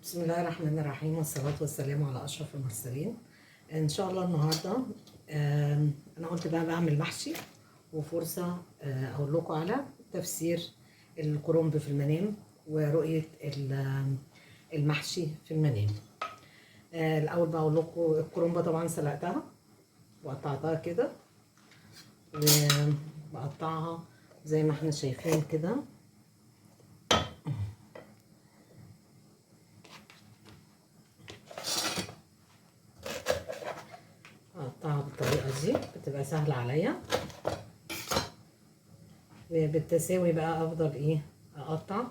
بسم الله الرحمن الرحيم، والصلاة والسلام على أشرف المرسلين. إن شاء الله النهاردة أنا قلت بقى بعمل محشي، وفرصة أقول لكم على تفسير الكرنب في المنام ورؤية المحشي في المنام. الأول بقول لكم الكرنبة طبعا سلقتها وقطعتها كده، وبقطعها زي ما احنا شايفين كده. اقطعها بالطريقه دي بتبقى سهله عليا، وبالتساوي بقى افضل اقطع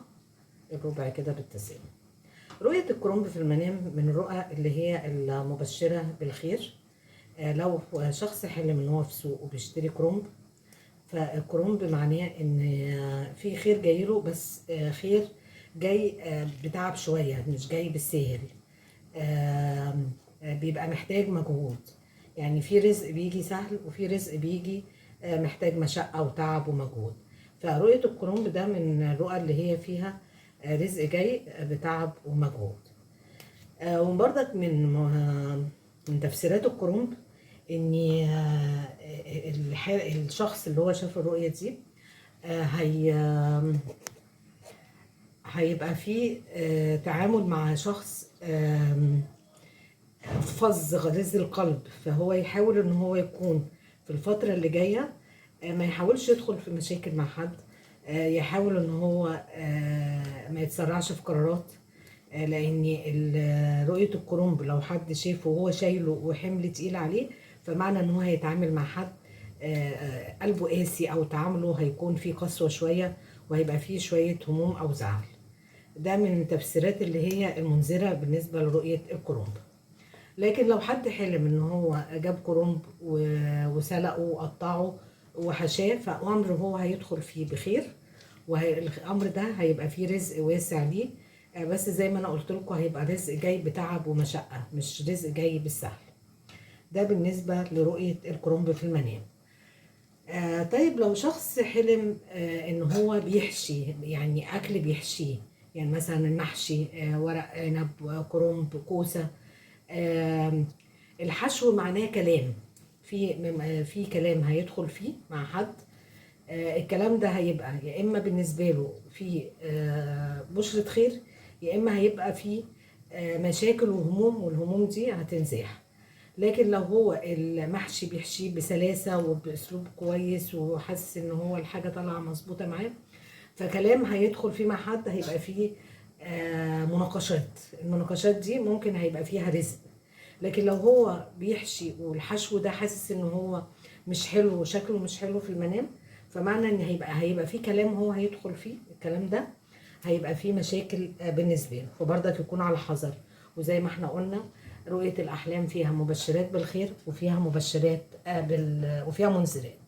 الربع كده بالتساوي. رؤيه الكرنب في المنام من الرؤى اللي هي المبشره بالخير. لو شخص حلم ان هو في سوق وبيشتري كرنب، فالكرنب معناه ان في خير جايله، بس خير جاي بتعب شويه، مش جاي بالسهل. بيبقى محتاج مجهود، يعني في رزق بيجي سهل وفي رزق بيجي محتاج مشقة وتعب ومجهود. فرؤية الكرنب ده من الرؤى اللي هي فيها رزق جاي بتعب ومجهود. وبرضك من تفسيرات الكرنب ان الشخص اللي هو شاف الرؤية دي هيبقى فيه تعامل مع شخص فظ غليظ القلب، فهو يحاول ان هو يكون في الفترة اللي جاية ما يحاولش يدخل في مشاكل مع حد، يحاول ان هو ما يتسرعش في قرارات، لان رؤية الكرنب لو حد شافه وهو شايله وحمل تقيل عليه، فمعنى ان هو هيتعامل مع حد قلبه قاسي، او تعامله هيكون فيه قسوة شوية، وهيبقى فيه شوية هموم او زعل. ده من التفسيرات اللي هي المنذرة بالنسبة لرؤية الكرنب. لكن لو حد حلم ان هو جاب كرنب وسلقه وقطعه وحشاه، فامر هو هيدخل فيه بخير، والامر ده هيبقى فيه رزق واسع ليه. بس زي ما انا قلت لكم هيبقى رزق جاي بتعب ومشقه، مش رزق جاي بالسهل. ده بالنسبه لرؤيه الكرنب في المنام. طيب لو شخص حلم ان هو بيحشي، يعني اكل بيحشيه، يعني مثلا المحشي ورق عنب كرنب كوسه. الحشو معناه كلام، في كلام هيدخل فيه مع حد. الكلام ده هيبقى يا اما بالنسبه له في بشرة خير، يا اما هيبقى في مشاكل وهموم، والهموم دي هتنزاح. لكن لو هو المحشي بيحشيه بسلاسة وبأسلوب كويس، وحاسس ان هو الحاجة طالعة مظبوطة معاه، فكلام هيدخل فيه مع حد هيبقى فيه مناقشات. المناقشات دي ممكن هيبقى فيها رزق. لكن لو هو بيحشي والحشو ده حاسس ان هو مش حلو وشكله مش حلو في المنام، فمعنى ان هيبقى فيه كلام هو هيدخل فيه، الكلام ده هيبقى فيه مشاكل بالنسبه له، فبرضك يكون على حذر. وزي ما احنا قلنا رؤيه الاحلام فيها مبشرات بالخير، وفيها مبشرات وفيها منذرات.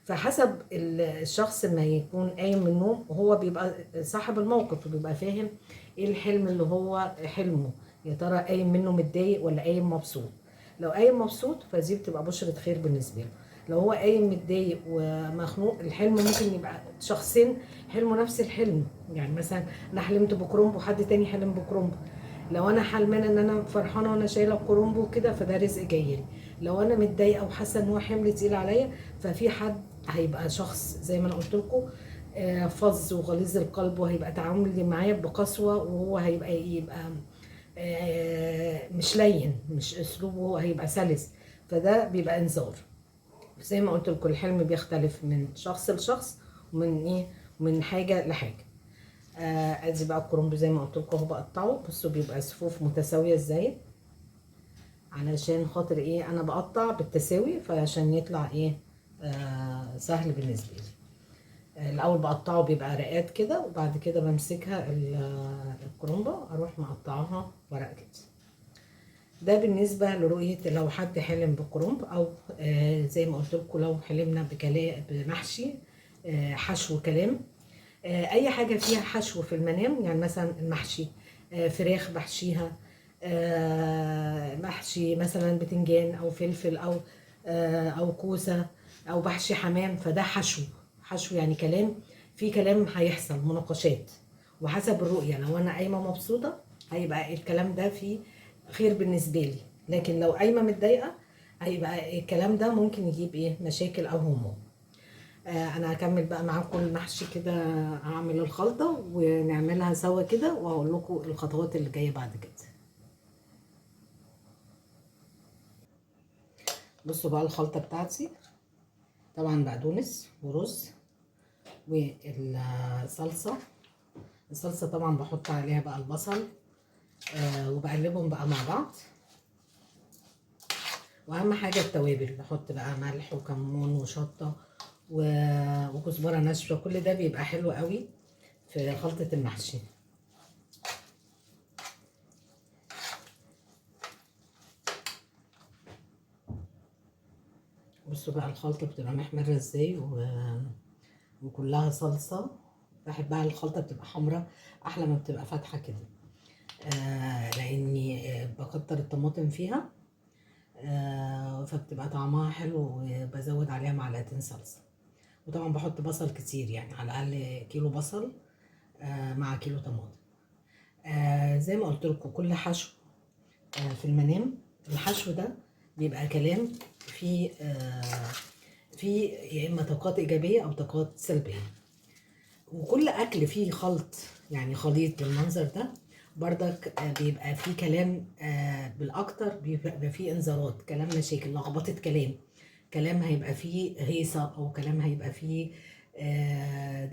فحسب الشخص ما يكون قايم من النوم، وهو بيبقى صاحب الموقف وبيبقى فاهم ايه الحلم اللي هو حلمه، يا ترى قايم منه متضايق ولا قايم مبسوط. لو قايم مبسوط فدي بتبقى بشرة خير بالنسبة له. لو هو قايم متضايق ومخنوق، الحلم ممكن يبقى شخصين حلموا نفس الحلم، يعني مثلا انا حلمت بكرنب وحد تاني حلم بكرنب. لو انا حلمانه ان انا فرحانه وانا شايله الكرنب وكده، فده رزق جاي لي. لو انا متضايقه وحاسه ان هو حمل تقيل عليا، ففي حد هيبقى شخص زي ما انا قلت لكم فظ وغليظ القلب، وهيبقى تعاملي معاه بقسوه، وهو يبقى مش لين، مش اسلوبه هيبقى سلس. فده بيبقى انذار. زي ما قلت لكم الحلم بيختلف من شخص لشخص، ومن حاجه لحاجه. ادي بقى الكرنب زي ما قلت لكم اهو بقطعه. بصوا بيبقى صفوف متساويه ازاي، علشان خاطر انا بقطع بالتساوي، فعشان يطلع سهل بالنسبه لي. الاول بقطعه بيبقى رقات كده، وبعد كده بمسكها الكرنبه اروح مقطعها ورق كده. ده بالنسبه لرؤيه لو حد حلم بالكرنب، او زي ما قلت لكم لو حلمنا بمحشي حشو كلام. اي حاجه فيها حشو في المنام، يعني مثلا المحشي فراخ بحشيها، محشي مثلا بتنجان او فلفل او كوسه، او بحشي حمام، فده حشو. حشو يعني كلام، في كلام هيحصل مناقشات. وحسب الرؤيه، لو انا قايمه مبسوطه هيبقى الكلام ده فيه خير بالنسبه لي. لكن لو قايمه متضايقه هيبقى الكلام ده ممكن يجيب ايه، مشاكل او هموم. انا هكمل بقى معاكم المحشي كده، هعمل الخلطه ونعملها سوا كده، وهقول لكم الخطوات اللي جايه بعد كده. بصوا بقى الخلطه بتاعتي، طبعا بقدونس ورز والصلصه. الصلصه طبعا بحط عليها بقى البصل، وبقلبهم بقى مع بعض. واهم حاجه التوابل، بحط بقى ملح وكمون وشطه وكزبره ناشفه، كل ده بيبقى حلو قوي في خلطه المحشي. بصوا بقى الخلطه بتبقى محمره ازاي وكلها صلصه. بحبها الخلطه بتبقى حمراء، احلى ما بتبقى فاتحه كده، لاني بكتر الطماطم فيها، فبتبقى طعمها حلو، وبزود عليها معلقتين صلصه. وطبعا بحط بصل كتير، يعني على الاقل كيلو بصل مع كيلو طماطم. زي ما قلت لكم كل حشو في المنام، الحشو ده بيبقى كلام فيه يا اما طاقات ايجابيه او طاقات سلبيه. وكل اكل فيه خلط، يعني خليط بالمنظر ده بردك بيبقى فيه كلام، بالاكتر بيبقى فيه انذارات، كلام مشاكل، لخبطه كلام هيبقى فيه هيصه، او كلام هيبقى فيه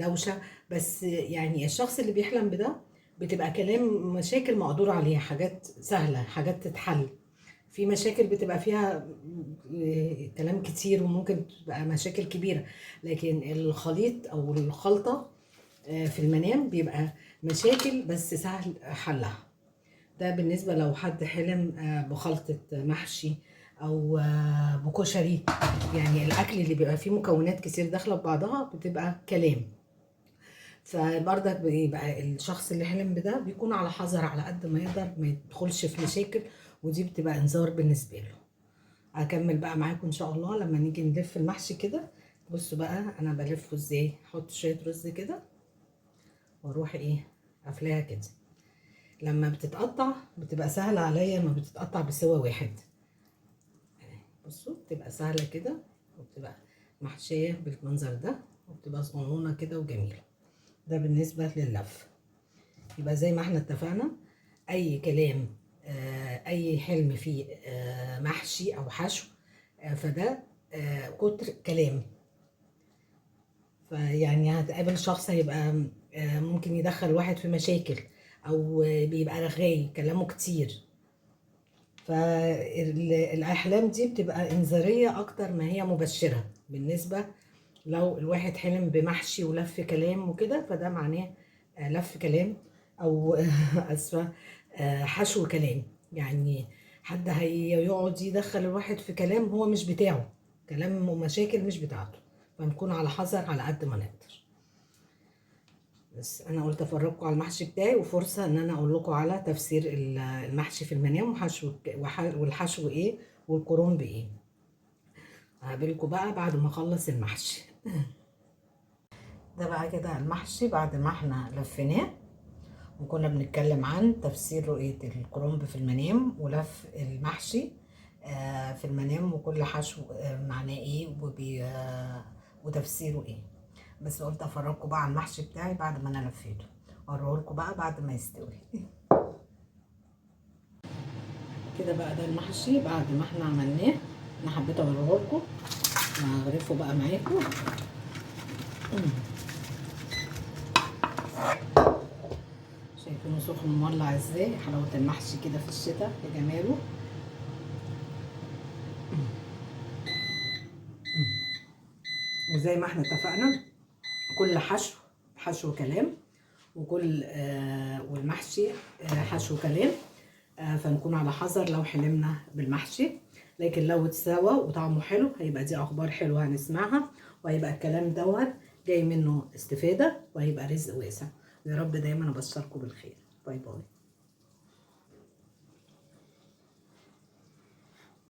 دوشه. بس يعني الشخص اللي بيحلم بده بتبقى كلام مشاكل مقدور عليها، حاجات سهله، حاجات تتحل. في مشاكل بتبقى فيها كلام كتير، وممكن تبقى مشاكل كبيرة. لكن الخليط أو الخلطة في المنام بيبقى مشاكل بس سهل حلها. ده بالنسبة لو حد حلم بخلطة محشي أو بكشري، يعني الأكل اللي بيبقى فيه مكونات كتير داخلة ببعضها بتبقى كلام. فبرضك بيبقى الشخص اللي حلم بده بيكون على حذر على قد ما يقدر ما يدخلش في مشاكل، ودي بتبقى انذار بالنسبه له. هكمل بقى معاكم ان شاء الله لما نيجي نلف المحشي كده. بصوا بقى انا بلفه ازاي، احط شويه رز كده واروح ايه قافلاها كده. لما بتتقطع بتبقى سهله عليا، ما بتتقطع بسوا واحد. بصوا بتبقى سهله كده، وبتبقى محشيه بالمنظر ده، وبتبقى صغنونه كده وجميله. ده بالنسبه لللف. يبقى زي ما احنا اتفقنا، اي كلام اي حلم فيه محشي او حشو، فده كتر كلام. فيعني هتقابل شخص هيبقى ممكن يدخل واحد في مشاكل، او بيبقى رغاي كلامه كتير. فالاحلام دي بتبقى انذاريه اكتر ما هي مبشره. بالنسبه لو الواحد حلم بمحشي ولف كلام وكده، فده معناه لف كلام، او اسفه، حشو كلام. يعني حد هيقعد يدخل الواحد في كلام هو مش بتاعه، كلام ومشاكل مش بتاعته. فنكون على حذر على قد ما نقدر. بس انا قلت افرجكم على المحشي بتاعي، وفرصه ان انا اقول لكم على تفسير المحشي في المنام، والحشو ايه، والكرنب ايه. هقابلكم بقى بعد ما اخلص المحشي. ده بقى كده المحشي بعد ما احنا لفيناه، وكنا بنتكلم عن تفسير رؤية الكرنب في المنام، ولف المحشي في المنام، وكل حشو معناه ايه وتفسيره ايه. بس قلت افرجكم بقى على المحشي بتاعي بعد ما انا لفيته، اوريهولكم بقى بعد ما يستوي. كده بقى ده المحشي بعد ما احنا عملناه. انا حبيت اوريهولكم واغرفه بقى معاكم. شايفينه سخن مولع ازاي، حلاوة المحشي كده في الشتاء يا جماله. وزي ما احنا اتفقنا كل حشو كلام، وكل والمحشي حشو كلام. فنكون على حذر لو حلمنا بالمحشي. لكن لو اتسوى وطعمه حلو هيبقى دي اخبار حلوه هنسمعها، وهيبقى الكلام دوت جاي منه استفاده، وهيبقى رزق واسع. ويا رب دايما ابشركم بالخير. باي باي.